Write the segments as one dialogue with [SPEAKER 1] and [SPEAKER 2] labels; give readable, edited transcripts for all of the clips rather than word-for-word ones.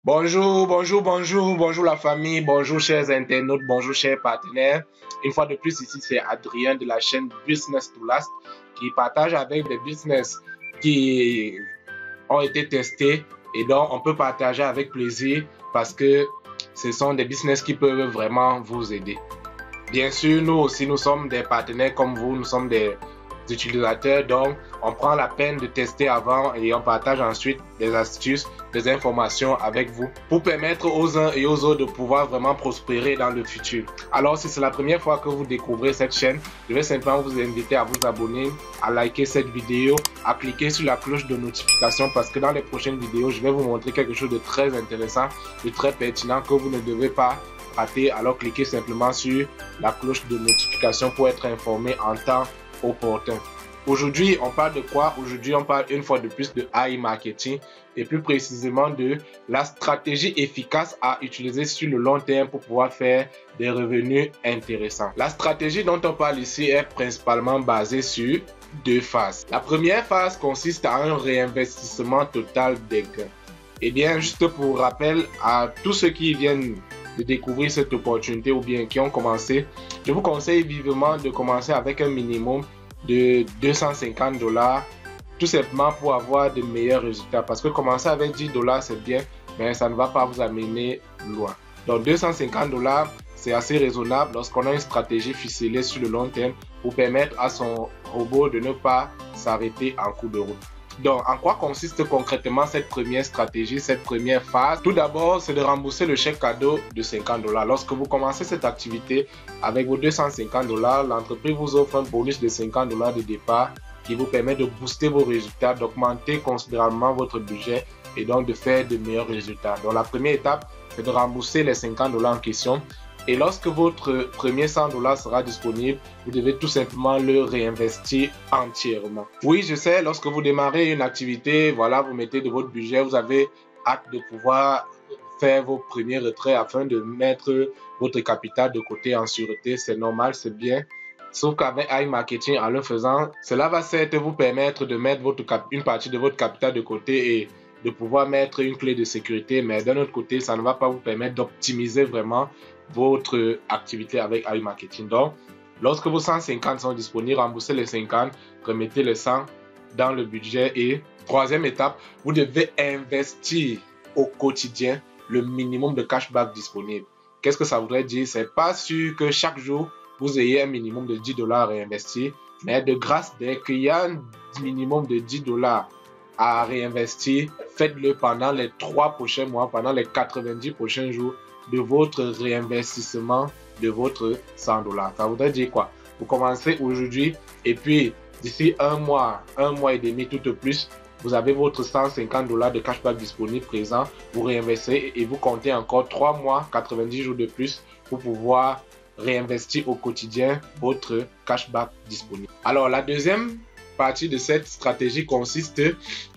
[SPEAKER 1] Bonjour la famille, bonjour chers internautes, bonjour chers partenaires. Une fois de plus, ici c'est Adrien de la chaîne Business to Last qui partage avec des business qui ont été testés et dont on peut partager avec plaisir parce que ce sont des business qui peuvent vraiment vous aider. Bien sûr, nous aussi, nous sommes des partenaires comme vous, nous sommes des utilisateurs, donc on prend la peine de tester avant et on partage ensuite des astuces, des informations avec vous pour permettre aux uns et aux autres de pouvoir vraiment prospérer dans le futur. Alors, si c'est la première fois que vous découvrez cette chaîne, je vais simplement vous inviter à vous abonner, à liker cette vidéo, à cliquer sur la cloche de notification parce que dans les prochaines vidéos, je vais vous montrer quelque chose de très intéressant, de très pertinent que vous ne devez pas rater. Alors, cliquez simplement sur la cloche de notification pour être informé en temps opportun. Aujourd'hui, on parle de quoi? Aujourd'hui, on parle une fois de plus de AI marketing et plus précisément de la stratégie efficace à utiliser sur le long terme pour pouvoir faire des revenus intéressants. La stratégie dont on parle ici est principalement basée sur deux phases. La première phase consiste à un réinvestissement total des gains. Et bien, juste pour rappel à tous ceux qui viennent de découvrir cette opportunité ou bien qui ont commencé, je vous conseille vivement de commencer avec un minimum de 250 $, tout simplement pour avoir de meilleurs résultats. Parce que commencer avec 10 $, c'est bien, mais ça ne va pas vous amener loin. Donc 250 $, c'est assez raisonnable lorsqu'on a une stratégie ficelée sur le long terme pour permettre à son robot de ne pas s'arrêter en cours de route. Donc, en quoi consiste concrètement cette première stratégie, cette première phase? Tout d'abord, c'est de rembourser le chèque cadeau de 50 $. Lorsque vous commencez cette activité avec vos 250 $, l'entreprise vous offre un bonus de 50 $ de départ qui vous permet de booster vos résultats, d'augmenter considérablement votre budget et donc de faire de meilleurs résultats. Donc, la première étape, c'est de rembourser les 50 $ en question. Et lorsque votre premier 100 $ sera disponible, vous devez tout simplement le réinvestir entièrement. Oui, je sais, lorsque vous démarrez une activité, voilà, vous mettez de votre budget, vous avez hâte de pouvoir faire vos premiers retraits afin de mettre votre capital de côté en sûreté. C'est normal, c'est bien. Sauf qu'avec AI Marketing, en le faisant, cela va certes vous permettre de mettre une partie de votre capital de côté et de pouvoir mettre une clé de sécurité, mais d'un autre côté, ça ne va pas vous permettre d'optimiser vraiment votre activité avec AI Marketing. Donc, lorsque vos 150 sont disponibles, remboursez les 50, remettez les 100 dans le budget et troisième étape, vous devez investir au quotidien le minimum de cashback disponible. Qu'est-ce que ça voudrait dire? C'est pas sûr que chaque jour, vous ayez un minimum de 10 $ à réinvestir, mais de grâce, dès qu'il y a un minimum de 10 $ à réinvestir, faites-le pendant les 3 prochains mois, pendant les 90 prochains jours de votre réinvestissement de votre 100 $. Ça voudrait dire quoi? Vous commencez aujourd'hui et puis d'ici un mois et demi tout au plus, vous avez votre 150 $ de cashback disponible présent, vous réinvestissez et vous comptez encore 3 mois, 90 jours de plus pour pouvoir réinvestir au quotidien votre cashback disponible. Alors la deuxième partie de cette stratégie consiste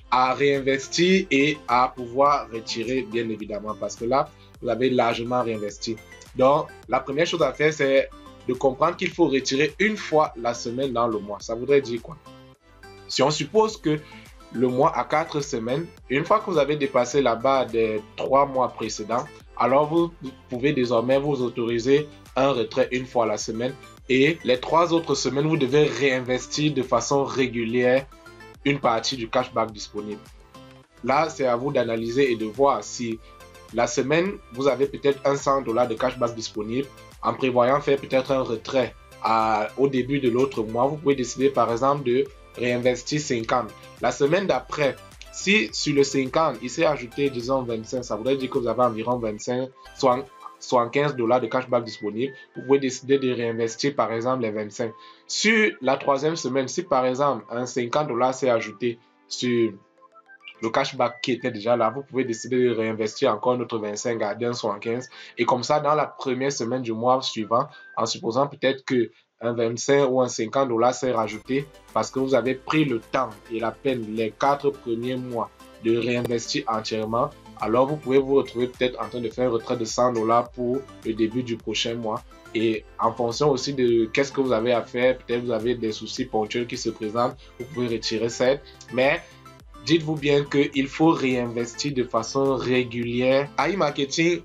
[SPEAKER 1] à réinvestir et à pouvoir retirer bien évidemment parce que là, vous avez largement réinvesti. Donc, la première chose à faire, c'est de comprendre qu'il faut retirer une fois la semaine dans le mois. Ça voudrait dire quoi? Si on suppose que le mois a 4 semaines, une fois que vous avez dépassé la barre des 3 mois précédents, alors vous pouvez désormais vous autoriser un retrait une fois la semaine et les 3 autres semaines, vous devez réinvestir de façon régulière une partie du cashback disponible. Là, c'est à vous d'analyser et de voir si la semaine, vous avez peut-être un 100 $ de cashback disponible. En prévoyant faire peut-être un retrait au début de l'autre mois, vous pouvez décider par exemple de réinvestir 50. La semaine d'après, si sur le 50, il s'est ajouté disons 25, ça voudrait dire que vous avez environ 25, 75 $ de cashback disponible. Vous pouvez décider de réinvestir par exemple les 25. Sur la troisième semaine, si par exemple un 50 $ s'est ajouté sur le cashback qui était déjà là, vous pouvez décider de réinvestir encore un autre 25, garder un 75. Et comme ça, dans la première semaine du mois suivant, en supposant peut-être que un 25 ou un 50 $ s'est rajouté parce que vous avez pris le temps et la peine les 4 premiers mois de réinvestir entièrement, alors vous pouvez vous retrouver peut-être en train de faire un retrait de 100 $ pour le début du prochain mois. Et en fonction aussi de qu'est-ce que vous avez à faire, peut-être vous avez des soucis ponctuels qui se présentent, vous pouvez retirer ça. Mais dites-vous bien qu'il faut réinvestir de façon régulière. AI Marketing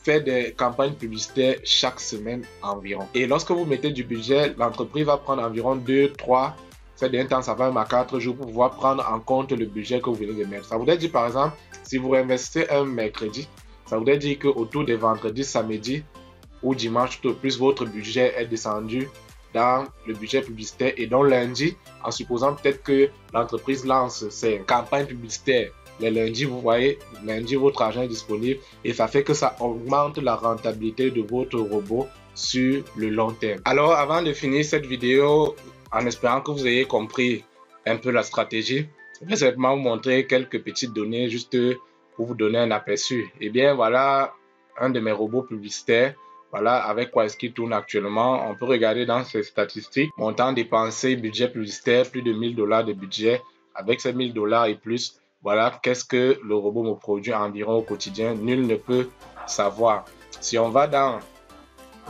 [SPEAKER 1] fait des campagnes publicitaires chaque semaine environ. Et lorsque vous mettez du budget, l'entreprise va prendre environ 2, 3, c'est d'un temps, ça va même à 4 jours pour pouvoir prendre en compte le budget que vous venez de mettre. Ça voudrait dire par exemple, si vous réinvestissez un mercredi, ça voudrait dire qu'autour des vendredis, samedi ou dimanche, tout au plus, votre budget est descendu dans le budget publicitaire. Et donc lundi, en supposant peut-être que l'entreprise lance ses campagnes publicitaires, les lundis, vous voyez, lundi, votre argent est disponible et ça fait que ça augmente la rentabilité de votre robot sur le long terme. Alors, avant de finir cette vidéo, en espérant que vous ayez compris un peu la stratégie, je vais simplement vous montrer quelques petites données juste pour vous donner un aperçu. Et bien, voilà un de mes robots publicitaires. Voilà avec quoi est-ce qu'il tourne actuellement. On peut regarder dans ses statistiques. Montant dépensé, budget publicitaire, plus de 1000 $ de budget. Avec ces 1000 $ et plus, voilà qu'est-ce que le robot me produit environ au quotidien. Nul ne peut savoir. Si on va dans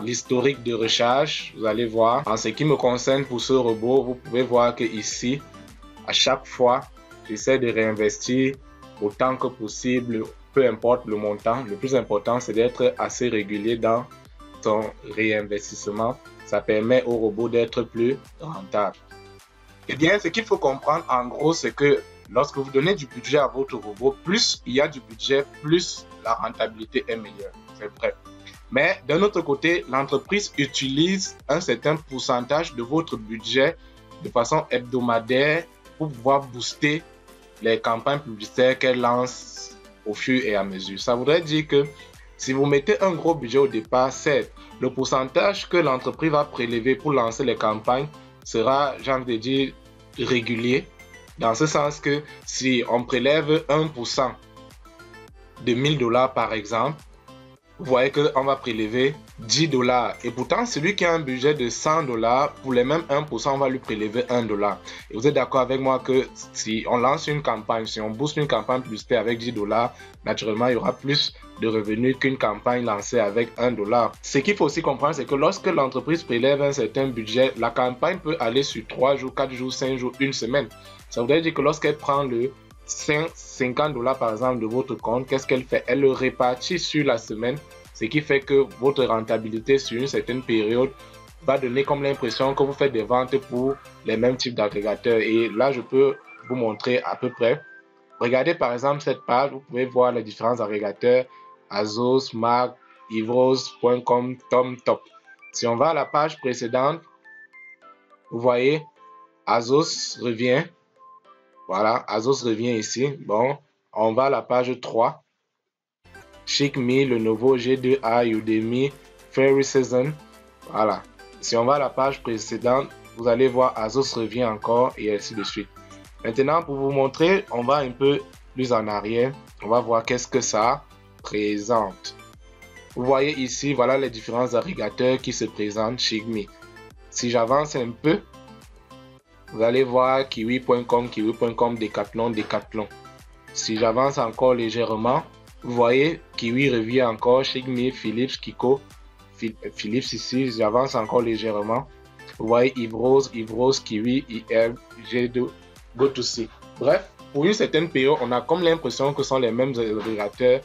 [SPEAKER 1] l'historique de recherche, vous allez voir. En ce qui me concerne pour ce robot, vous pouvez voir que ici, à chaque fois, j'essaie de réinvestir autant que possible, peu importe le montant. Le plus important, c'est d'être assez régulier dans son réinvestissement. Ça permet au robot d'être plus rentable. Eh bien, ce qu'il faut comprendre en gros, c'est que lorsque vous donnez du budget à votre robot, plus il y a du budget, plus la rentabilité est meilleure. C'est vrai. Mais d'un autre côté, l'entreprise utilise un certain pourcentage de votre budget de façon hebdomadaire pour pouvoir booster les campagnes publicitaires qu'elle lance au fur et à mesure. Ça voudrait dire que si vous mettez un gros budget au départ, certes, le pourcentage que l'entreprise va prélever pour lancer les campagnes sera, j'ai envie de dire, régulier. Dans ce sens que si on prélève 1% de 1000 $ par exemple, vous voyez qu'on va prélever 10 $. Et pourtant, celui qui a un budget de 100 $, pour les mêmes 1%, on va lui prélever 1 $. Et vous êtes d'accord avec moi que si on lance une campagne, si on booste une campagne publicitaire avec 10 $, naturellement, il y aura plus de revenus qu'une campagne lancée avec 1 $. Ce qu'il faut aussi comprendre, c'est que lorsque l'entreprise prélève un certain budget, la campagne peut aller sur 3 jours, 4 jours, 5 jours, une semaine. Ça voudrait dire que lorsqu'elle prend le 50 $ par exemple de votre compte, qu'est-ce qu'elle fait? Elle le répartit sur la semaine, ce qui fait que votre rentabilité sur une certaine période va donner comme l'impression que vous faites des ventes pour les mêmes types d'agrégateurs. Et là, je peux vous montrer à peu près. Regardez par exemple cette page, vous pouvez voir les différents agrégateurs, Azos, Mag, Ivros.com, TomTop. Si on va à la page précédente, vous voyez, Azos revient. Voilà, Azos revient ici. Bon, on va à la page 3. ChickMe, Lenovo, G2A, Udemy, Fairy Season. Voilà. Si on va à la page précédente, vous allez voir Azos revient encore et ainsi de suite. Maintenant, pour vous montrer, on va un peu plus en arrière. On va voir qu'est-ce que ça présente. Vous voyez ici, voilà les différents agrégateurs qui se présentent chez ChickMe. Si j'avance un peu, vous allez voir Kiwi.com, Kiwi.com, Decathlon, Decathlon. Si j'avance encore légèrement, vous voyez Kiwi revient encore, ChickMe, Philips, Kiko, Philips ici, j'avance encore légèrement. Vous voyez Ivros, Kiwi, IM, G2, GoToSee. Bref, pour une certaine période, on a comme l'impression que ce sont les mêmes agrégateurs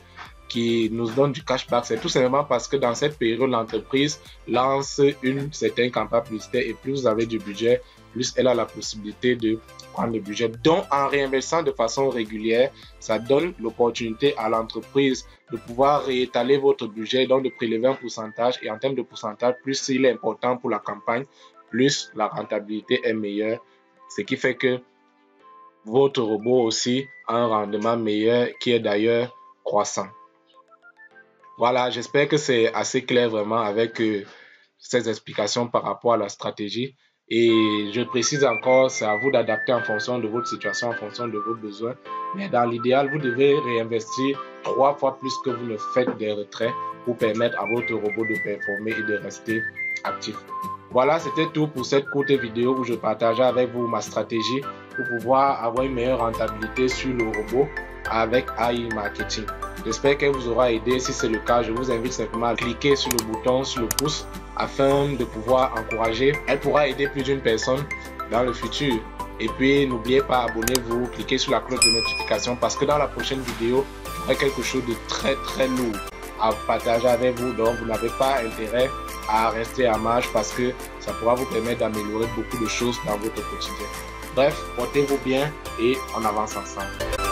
[SPEAKER 1] qui nous donnent du cashback. C'est tout simplement parce que dans cette période, l'entreprise lance une certaine campagne publicitaire et plus vous avez du budget, plus elle a la possibilité de prendre le budget. Donc, en réinvestissant de façon régulière, ça donne l'opportunité à l'entreprise de pouvoir réétaler votre budget, donc de prélever un pourcentage. Et en termes de pourcentage, plus il est important pour la campagne, plus la rentabilité est meilleure. Ce qui fait que votre robot aussi a un rendement meilleur qui est d'ailleurs croissant. Voilà, j'espère que c'est assez clair vraiment avec ces explications par rapport à la stratégie. Et je précise encore, c'est à vous d'adapter en fonction de votre situation, en fonction de vos besoins. Mais dans l'idéal, vous devez réinvestir 3 fois plus que vous ne faites des retraits pour permettre à votre robot de performer et de rester actif. Voilà, c'était tout pour cette courte vidéo où je partageais avec vous ma stratégie pour pouvoir avoir une meilleure rentabilité sur le robot avec AI Marketing. J'espère qu'elle vous aura aidé. Si c'est le cas, je vous invite simplement à cliquer sur le bouton, sur le pouce, afin de pouvoir encourager. Elle pourra aider plus d'une personne dans le futur. Et puis, n'oubliez pas, abonnez-vous, cliquez sur la cloche de notification parce que dans la prochaine vidéo, j'aurai quelque chose de très lourd à partager avec vous. Donc, vous n'avez pas intérêt à rester à marge parce que ça pourra vous permettre d'améliorer beaucoup de choses dans votre quotidien. Bref, portez-vous bien et on avance ensemble.